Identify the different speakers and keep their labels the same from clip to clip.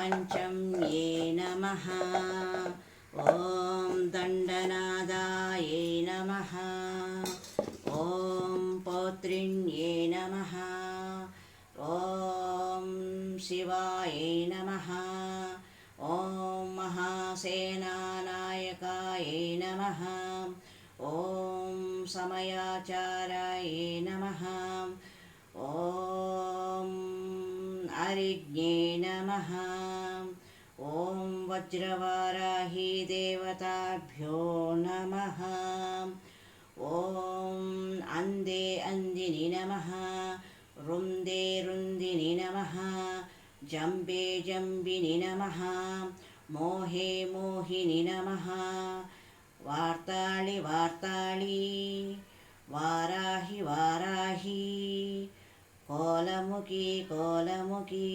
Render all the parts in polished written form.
Speaker 1: पञ्चम्ये नमः। ॐ दण्डनादायै नमः। ॐ पौत्रिण्ये नमः। ॐ शिवायै नमः। ॐ महासेनानायकायै नमः। ॐ समयाचारायै नमः। ॐ अरिज्ञे नमः। ॐ वज्रवाराही देवताभ्यो नमः। ॐ अन्धे अन्दिनि नमः। रुन्दे रुन्दिनि नमः। जम्बे जम्बिनि नमः। मोहे मोहिनि नमः। वार्ताळि वार्ताळी वाराहि वाराही कोलमुखी कोलमुखी।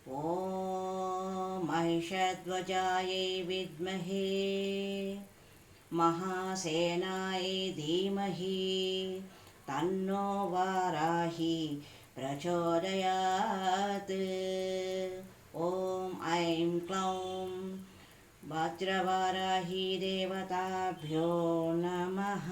Speaker 1: ॐ महिषध्वजायै विद्महे महासेनायै धीमहि तन्नो वाराही प्रचोदयात्। ॐ ऐं क्लौं वज्रवाराही देवताभ्यो नमः।